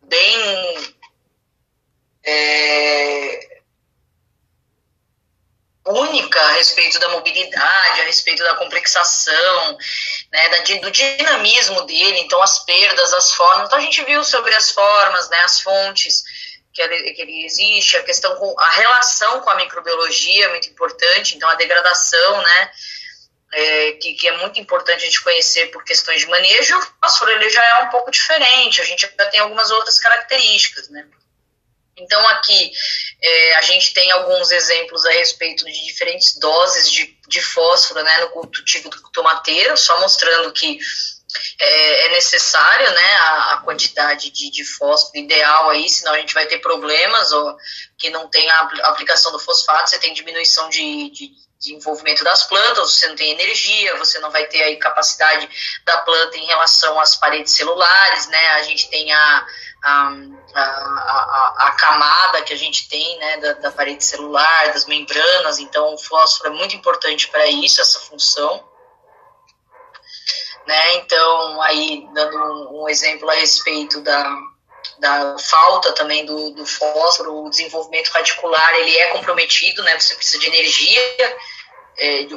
bem única a respeito da mobilidade, a respeito da complexação, né, do dinamismo dele, então as perdas, as formas. Então a gente viu sobre as formas, né, as fontes que ele existe, a questão com a relação com a microbiologia é muito importante, então a degradação, né, que é muito importante a gente conhecer por questões de manejo. O fósforo ele já é um pouco diferente, a gente já tem algumas outras características, né. Então, aqui a gente tem alguns exemplos a respeito de diferentes doses de fósforo, né, no cultivo do tomateiro, só mostrando que é necessário, né, a quantidade de fósforo ideal aí, senão a gente vai ter problemas, ou que não tem a aplicação do fosfato, você tem diminuição de desenvolvimento das plantas, você não tem energia, você não vai ter aí capacidade da planta em relação às paredes celulares, né, a gente tem a camada que a gente tem, né, da parede celular, das membranas, então o fósforo é muito importante para isso, essa função, né, então aí dando um exemplo a respeito da falta também do fósforo, o desenvolvimento radicular, ele é comprometido, né, você precisa de energia,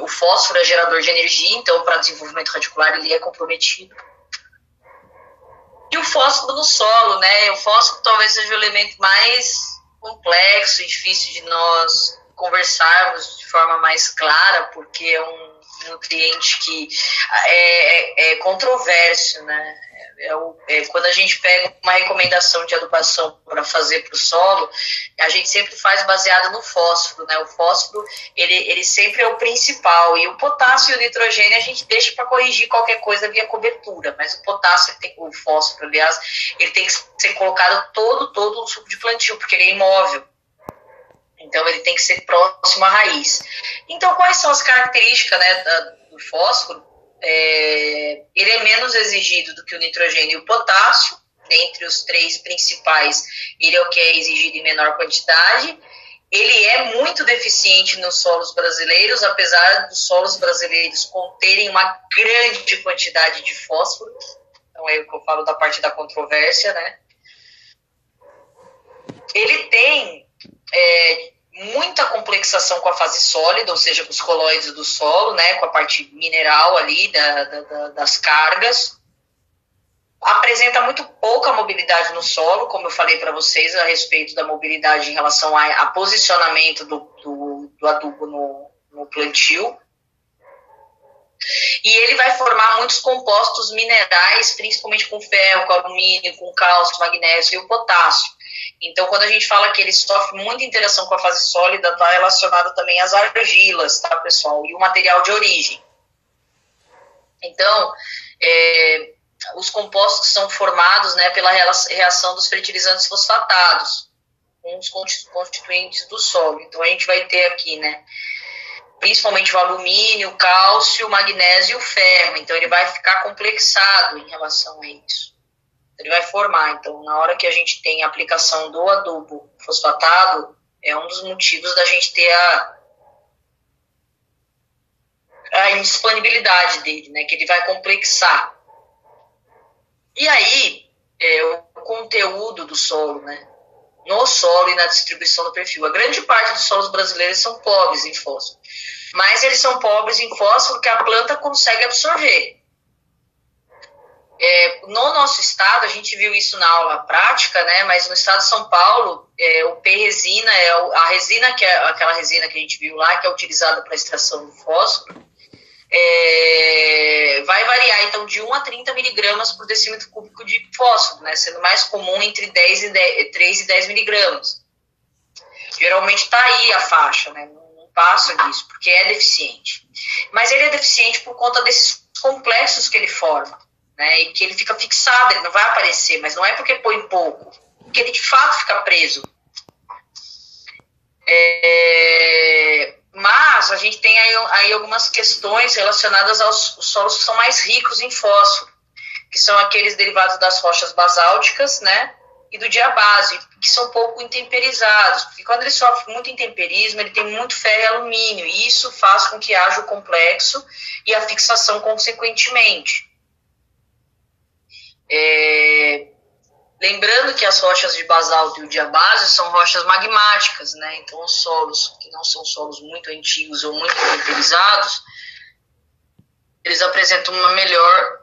o fósforo é gerador de energia, então para desenvolvimento radicular ele é comprometido. E o fósforo no solo, né? O fósforo talvez seja o elemento mais complexo e difícil de nós conversarmos de forma mais clara, porque é um nutriente que é controverso, né? Quando a gente pega uma recomendação de adubação para fazer para o solo, a gente sempre faz baseado no fósforo, né? O fósforo, ele sempre é o principal, e o potássio e o nitrogênio a gente deixa para corrigir qualquer coisa via cobertura, mas o potássio, o fósforo, aliás, ele tem que ser colocado todo no suco de plantio, porque ele é imóvel. Então, ele tem que ser próximo à raiz. Então, quais são as características, né, do fósforo? Ele é menos exigido do que o nitrogênio e o potássio. Dentre os três principais, ele é o que é exigido em menor quantidade. Ele é muito deficiente nos solos brasileiros, apesar dos solos brasileiros conterem uma grande quantidade de fósforo. Então, é o que eu falo da parte da controvérsia, né? Ele tem muita complexação com a fase sólida, ou seja, com os colóides do solo, né, com a parte mineral ali das cargas. Apresenta muito pouca mobilidade no solo, como eu falei para vocês a respeito da mobilidade em relação a posicionamento do adubo no plantio. E ele vai formar muitos compostos minerais, principalmente com ferro, com alumínio, com cálcio, magnésio e o potássio. Então, quando a gente fala que ele sofre muita interação com a fase sólida, está relacionado também às argilas, tá, pessoal? E o material de origem. Então, os compostos são formados, né, pela reação dos fertilizantes fosfatados, com os constituintes do solo. Então, a gente vai ter aqui, né, principalmente o alumínio, o cálcio, o magnésio e o ferro. Então, ele vai ficar complexado em relação a isso. Ele vai formar. Então, na hora que a gente tem a aplicação do adubo fosfatado, é um dos motivos da gente ter a indisponibilidade dele, né? Que ele vai complexar. E aí, o conteúdo do solo, né? No solo e na distribuição do perfil. A grande parte dos solos brasileiros são pobres em fósforo. Mas eles são pobres em fósforo que a planta consegue absorver. No nosso estado, a gente viu isso na aula prática, né? Mas no estado de São Paulo, o P-resina, a resina, que é aquela resina que a gente viu lá, que é utilizada para a extração do fósforo, vai variar, então, de 1 a 30 miligramas por decímetro cúbico de fósforo, né? Sendo mais comum entre 3 e 10 miligramas. Geralmente está aí a faixa, né? Não passa disso, porque é deficiente. Mas ele é deficiente por conta desses complexos que ele forma, né? E que ele fica fixado, ele não vai aparecer, mas não é porque põe pouco, porque ele de fato fica preso. Mas a gente tem aí algumas questões relacionadas aos solos que são mais ricos em fósforo, que são aqueles derivados das rochas basálticas, né, e do diabásio, que são pouco intemperizados, porque quando ele sofre muito intemperismo, ele tem muito ferro e alumínio, e isso faz com que haja o complexo e a fixação consequentemente. Lembrando que as rochas de basalto e o diabásio são rochas magmáticas, né? Então, os solos que não são solos muito antigos ou muito temperizados, eles apresentam uma melhor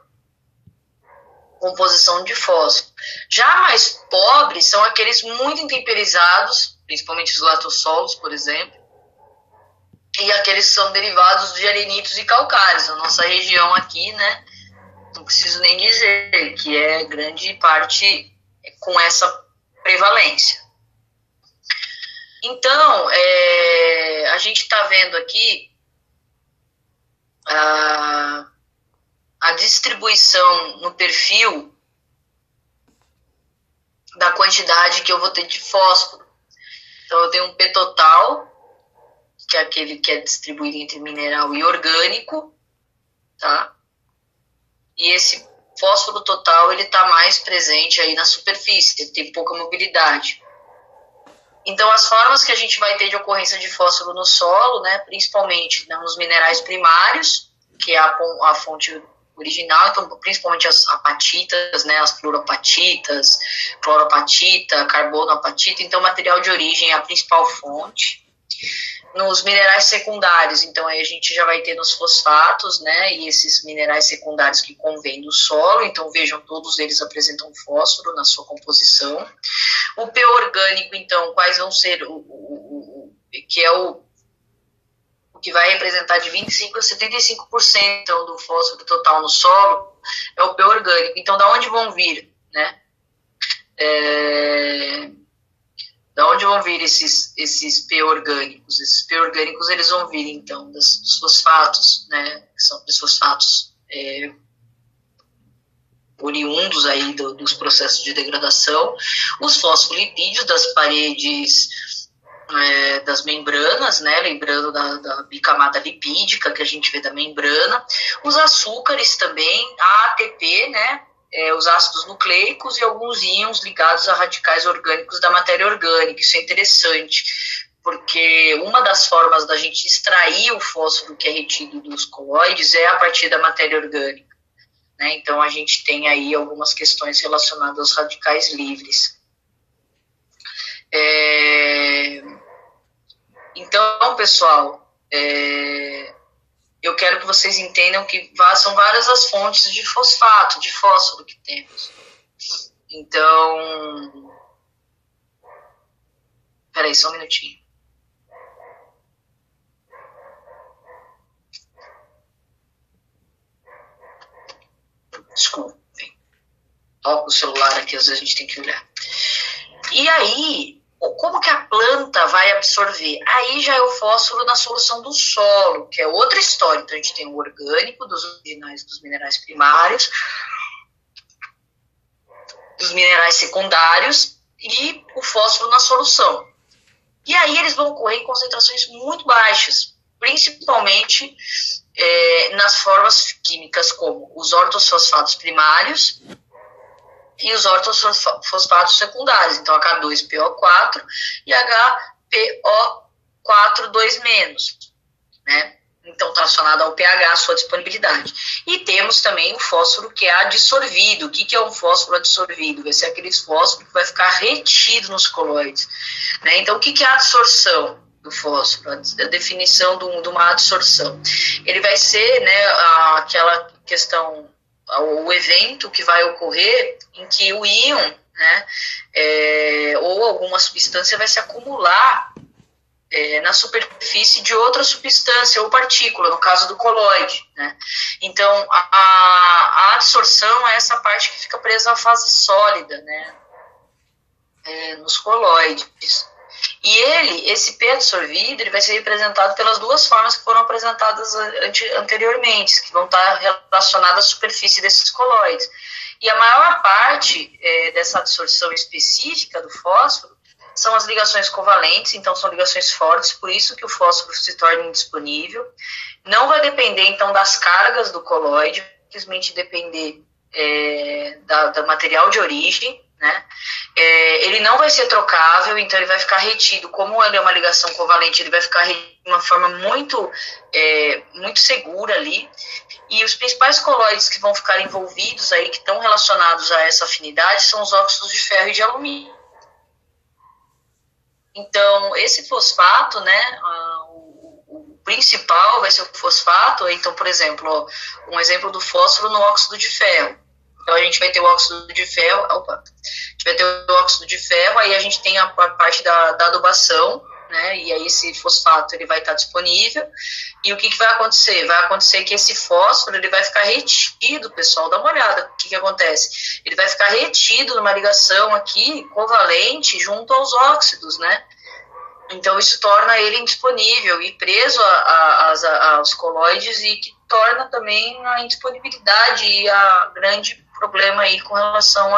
composição de fósforo. Já mais pobres são aqueles muito intemperizados, principalmente os latossolos, por exemplo, e aqueles que são derivados de arenitos e calcários. A nossa região aqui, né? Não preciso nem dizer que é grande parte com essa prevalência. Então, a gente está vendo aqui a distribuição no perfil da quantidade que eu vou ter de fósforo. Então, eu tenho um P total, que é aquele que é distribuído entre mineral e orgânico, tá? E esse fósforo total, ele está mais presente aí na superfície, ele tem pouca mobilidade. Então, as formas que a gente vai ter de ocorrência de fósforo no solo, né, principalmente nos minerais primários, que é a fonte original, então, principalmente as apatitas, né, as fluoropatitas, cloropatita, carbonoapatita, então, material de origem é a principal fonte. Nos minerais secundários, então aí a gente já vai ter nos fosfatos, né, e esses minerais secundários que convêm do solo, então vejam, todos eles apresentam fósforo na sua composição. O P orgânico, então, quais vão ser que é o que vai representar de 25% a 75% então, do fósforo total no solo, é o P orgânico. Então, da onde vão vir, né? Da onde vão vir esses P orgânicos? Esses P orgânicos, eles vão vir, então, dos fosfatos, né? Que são dos fosfatos oriundos aí dos processos de degradação, os fosfolipídios das paredes das membranas, né, lembrando da bicamada lipídica que a gente vê da membrana, os açúcares também, a ATP, né, os ácidos nucleicos e alguns íons ligados a radicais orgânicos da matéria orgânica. Isso é interessante, porque uma das formas da gente extrair o fósforo que é retido dos coloides é a partir da matéria orgânica, né? Então, a gente tem aí algumas questões relacionadas aos radicais livres. Então, pessoal, eu quero que vocês entendam que são várias as fontes de fosfato, de fósforo que temos. Então, peraí, só um minutinho. Desculpem. Toco o celular aqui, às vezes a gente tem que olhar. E aí, como que a planta vai absorver? Aí já é o fósforo na solução do solo, que é outra história. Então, a gente tem o orgânico, dos originais dos minerais primários, dos minerais secundários e o fósforo na solução. E aí eles vão ocorrer em concentrações muito baixas, principalmente nas formas químicas como os ortofosfatos primários e os ortofosfatos secundários, então H2PO4 e HPO4 2-, né? Então, está relacionado ao pH, a sua disponibilidade. E temos também o fósforo que é adsorvido. O que é um fósforo adsorvido? Vai ser aquele fósforo que vai ficar retido nos coloides, né? Então, o que é a adsorção do fósforo? A definição de uma adsorção. Ele vai ser, né, aquela questão, o evento que vai ocorrer em que o íon, né, ou alguma substância vai se acumular na superfície de outra substância ou partícula, no caso do coloide, né? Então, a adsorção é essa parte que fica presa à fase sólida, né, nos coloides. E esse P adsorvido, ele vai ser representado pelas duas formas que foram apresentadas anteriormente, que vão estar relacionadas à superfície desses coloides. E a maior parte dessa adsorção específica do fósforo são as ligações covalentes, então são ligações fortes, por isso que o fósforo se torna indisponível. Não vai depender, então, das cargas do coloide, simplesmente depender do material de origem, né? Ele não vai ser trocável, então ele vai ficar retido. Como ele é uma ligação covalente, ele vai ficar retido de uma forma muito segura ali. E os principais colóides que vão ficar envolvidos aí, que estão relacionados a essa afinidade, são os óxidos de ferro e de alumínio. Então, esse fosfato, né, o principal vai ser o fosfato. Então, por exemplo, um exemplo do fósforo no óxido de ferro. Então, a gente vai ter o óxido de ferro, aí a gente tem a parte da adubação, né, e aí esse fosfato ele vai estar disponível. E o que vai acontecer? Vai acontecer que esse fósforo ele vai ficar retido, pessoal, dá uma olhada. O que acontece? Ele vai ficar retido numa ligação aqui, covalente, junto aos óxidos, né? Então, isso torna ele indisponível e preso aos colóides, e que torna também a indisponibilidade e a grande problema aí com relação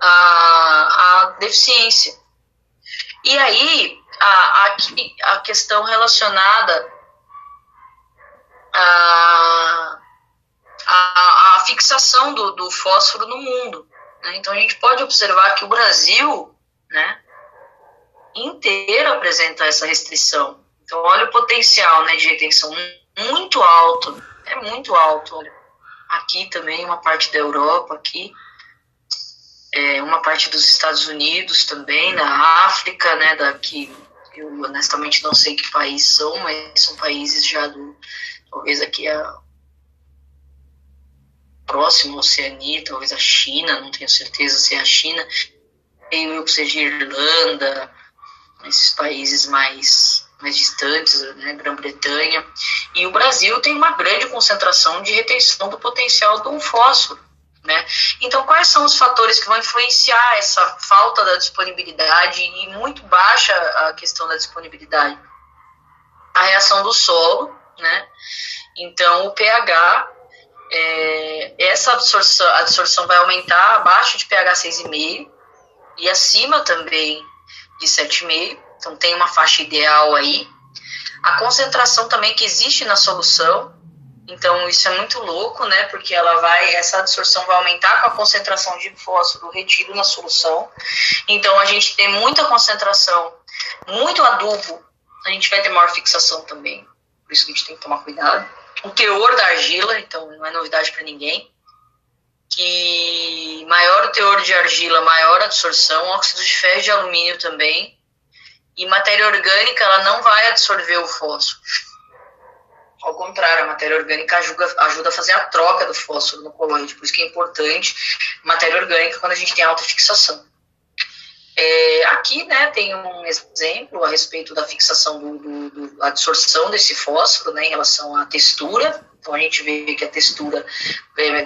à deficiência. E aí, a questão relacionada à fixação do fósforo no mundo, né? Então, a gente pode observar que o Brasil, né, inteiro apresenta essa restrição. Então, olha o potencial, né, de retenção muito alto, é muito alto. Olha, aqui também, uma parte da Europa, aqui, uma parte dos Estados Unidos também, na África, né, daqui, eu honestamente não sei que países são, mas são países já talvez aqui próximo à Oceania, talvez a China, não tenho certeza se é a China, eu seja Irlanda, esses países mais distantes, né, Grã-Bretanha, e o Brasil tem uma grande concentração de retenção do potencial do fósforo, né? Então, quais são os fatores que vão influenciar essa falta da disponibilidade e muito baixa a questão da disponibilidade? A reação do solo, né? Então, o pH, essa absorção vai aumentar abaixo de pH 6,5 e acima também de 7,5, então tem uma faixa ideal aí. A concentração também que existe na solução, então isso é muito louco, né, porque essa absorção vai aumentar com a concentração de fósforo retido na solução. Então a gente tem muita concentração, muito adubo, a gente vai ter maior fixação também, por isso que a gente tem que tomar cuidado. O teor da argila, então não é novidade para ninguém, que maior o teor de argila, maior a absorção, óxidos de ferro e de alumínio também, e matéria orgânica, ela não vai absorver o fósforo. Ao contrário, a matéria orgânica ajuda a fazer a troca do fósforo no colóide, por isso que é importante matéria orgânica quando a gente tem alta fixação. Aqui, né, tem um exemplo a respeito da fixação da absorção desse fósforo, né, em relação à textura. Então, a gente vê que a textura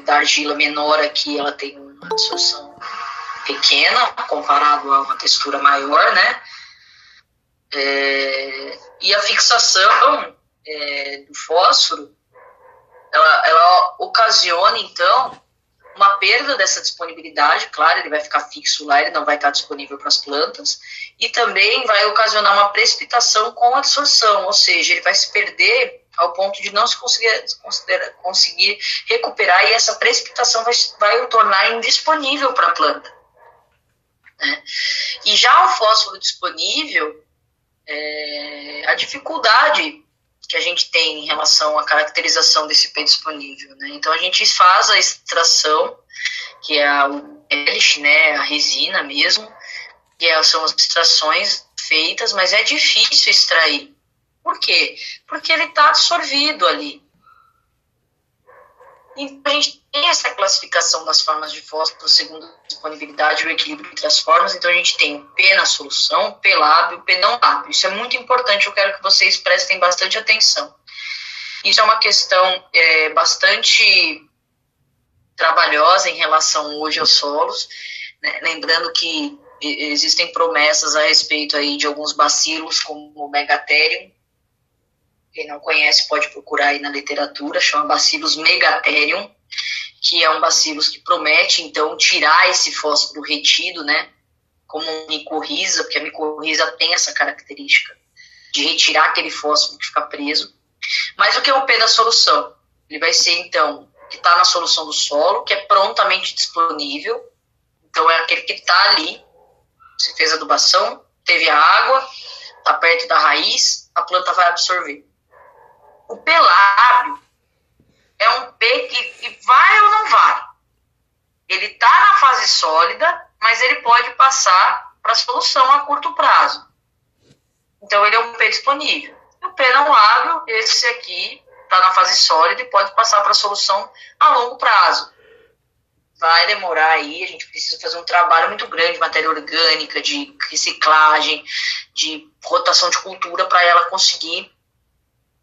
da argila menor aqui, ela tem uma absorção pequena, comparado a uma textura maior, né? E a fixação do fósforo, ela ocasiona, então, uma perda dessa disponibilidade. Claro, ele vai ficar fixo lá, ele não vai estar disponível para as plantas, e também vai ocasionar uma precipitação com a absorção, ou seja, ele vai se perder ao ponto de não se conseguir recuperar, e essa precipitação vai o tornar indisponível para a planta, né? E já o fósforo disponível, a dificuldade que a gente tem em relação à caracterização desse P disponível, né? Então, a gente faz a extração, que é o hélice, né, a resina mesmo, que são as extrações feitas, mas é difícil extrair. Por quê? Porque ele está absorvido ali. Então, a gente tem essa classificação das formas de fósforo segundo a disponibilidade e o equilíbrio entre as formas. Então, a gente tem o P na solução, o P lábio, o P não lábio. Isso é muito importante, eu quero que vocês prestem bastante atenção. Isso é uma questão bastante trabalhosa em relação hoje aos solos, né? Lembrando que existem promessas a respeito aí de alguns bacilos, como o Megatherium. Quem não conhece pode procurar aí na literatura, chama Bacillus megatherium, que é um bacillus que promete, então, tirar esse fósforo retido, né, como micorriza, porque a micorriza tem essa característica de retirar aquele fósforo que fica preso. Mas o que é o P da solução? Ele vai ser, então, que está na solução do solo, que é prontamente disponível. Então, é aquele que está ali. Você fez a adubação, teve a água, está perto da raiz, a planta vai absorver. O pelábio é um P que vai ou não vai. Ele está na fase sólida, mas ele pode passar para a solução a curto prazo. Então, ele é um P disponível. E o P não lábio, esse aqui, está na fase sólida e pode passar para a solução a longo prazo. Vai demorar aí, a gente precisa fazer um trabalho muito grande de matéria orgânica, de reciclagem, de rotação de cultura para ela conseguir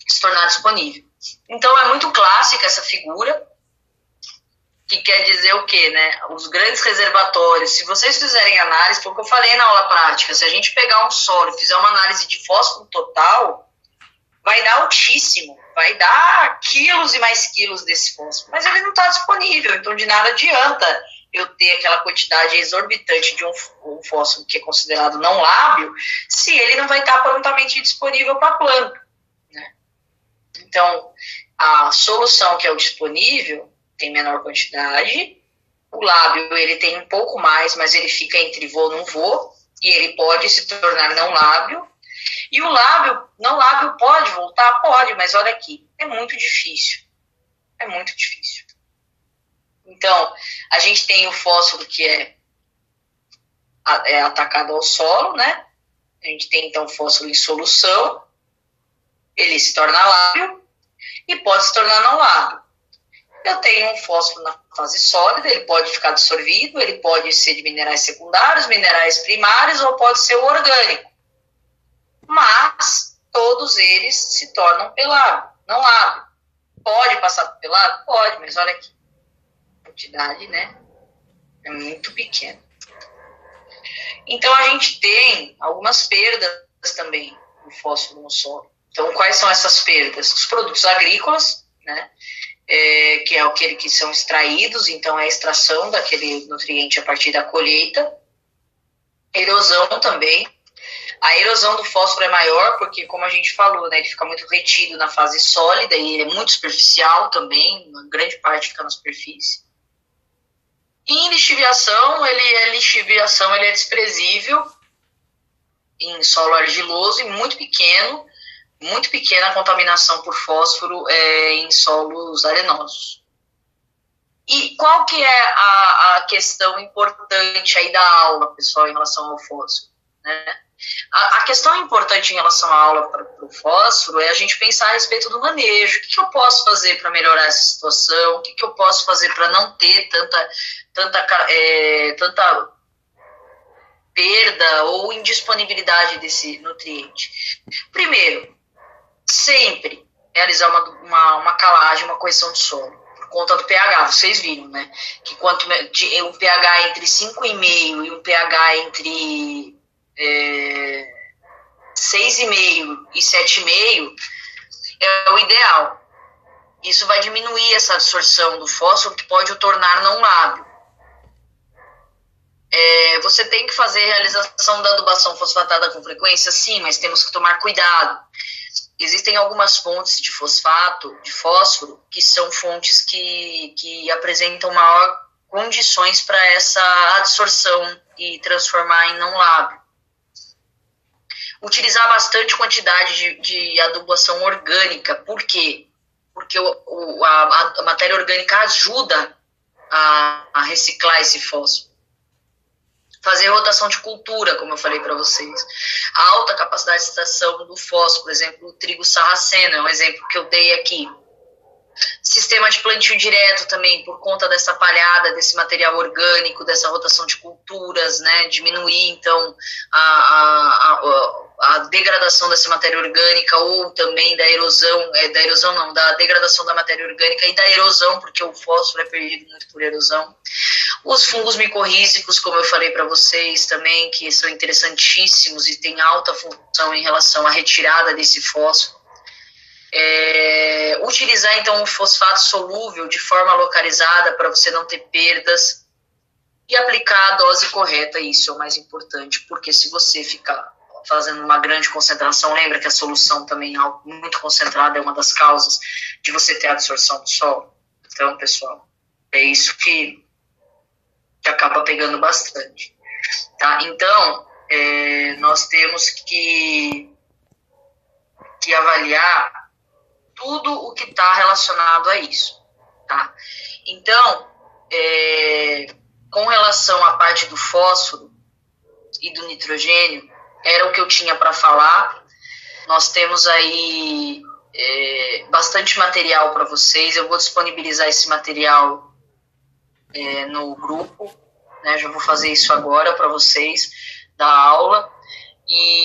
se tornar disponível. Então, é muito clássica essa figura, que quer dizer o quê, né? Os grandes reservatórios, se vocês fizerem análise, foi o que eu falei na aula prática, se a gente pegar um solo e fizer uma análise de fósforo total, vai dar altíssimo, vai dar quilos e mais quilos desse fósforo, mas ele não está disponível, então de nada adianta eu ter aquela quantidade exorbitante de um fósforo que é considerado não lábio, se ele não vai estar prontamente disponível para a planta, né? Então, a solução que é o disponível tem menor quantidade, o lábio ele tem um pouco mais, mas ele fica entre vou e não vou, e ele pode se tornar não lábio. E o lábio, não lábio pode voltar? Pode, mas olha aqui, é muito difícil. É muito difícil. Então, a gente tem o fósforo que é atacado ao solo, né? A gente tem, então, o fósforo em solução, ele se torna lábio e pode se tornar não lábio. Eu tenho um fósforo na fase sólida, ele pode ficar dissolvido, ele pode ser de minerais secundários, minerais primários, ou pode ser o orgânico. Mas todos eles se tornam pelábio, não lábio. Pode passar por pelábio? Pode, mas olha aqui. A quantidade, né? É muito pequena. Então, a gente tem algumas perdas também do fósforo no solo. Então, quais são essas perdas? Os produtos agrícolas, né? Que é aquele que são extraídos, então é a extração daquele nutriente a partir da colheita. Erosão também. A erosão do fósforo é maior porque, como a gente falou, né, ele fica muito retido na fase sólida e ele é muito superficial também, uma grande parte fica na superfície. E em lixiviação, ele é desprezível em solo argiloso e muito pequena a contaminação por fósforo em solos arenosos. E qual que é a questão importante aí da aula, pessoal, em relação ao fósforo, né? A questão importante em relação à aula para o fósforo é a gente pensar a respeito do manejo. O que eu posso fazer para melhorar essa situação? O que eu posso fazer para não ter tanta perda ou indisponibilidade desse nutriente? Primeiro, sempre realizar uma calagem, uma correção de solo, por conta do pH, vocês viram, né? Que um pH entre 5,5 e um pH entre 6,5 e 7,5 é o ideal. Isso vai diminuir essa absorção do fósforo, que pode o tornar não lábio. Você tem que fazer a realização da adubação fosfatada com frequência? Sim, mas temos que tomar cuidado. Existem algumas fontes de fósforo, que são fontes que apresentam maior condições para essa absorção e transformar em não lábio. Utilizar bastante quantidade de adubação orgânica. Por quê? Porque a matéria orgânica ajuda a reciclar esse fósforo. Fazer rotação de cultura, como eu falei para vocês. A alta capacidade de extração do fósforo, por exemplo, o trigo sarraceno, é um exemplo que eu dei aqui. Sistema de plantio direto também, por conta dessa palhada, desse material orgânico, dessa rotação de culturas, né? Diminuir, então, a degradação dessa matéria orgânica ou também da erosão, da degradação da matéria orgânica e da erosão, porque o fósforo é perdido muito por erosão. Os fungos micorrízicos, como eu falei para vocês também, que são interessantíssimos e têm alta função em relação à retirada desse fósforo. Utilizar, então, o fosfato solúvel de forma localizada para você não ter perdas e aplicar a dose correta, isso é o mais importante, porque se você ficar fazendo uma grande concentração, lembra que a solução também muito concentrada é uma das causas de você ter a absorção do solo. Então, pessoal, é isso que acaba pegando bastante. Tá? Então, nós temos que avaliar tudo o que está relacionado a isso. Tá? Então, com relação à parte do fósforo e do nitrogênio, era o que eu tinha para falar. Nós temos aí bastante material para vocês. Eu vou disponibilizar esse material no grupo, né? Já vou fazer isso agora para vocês da aula. E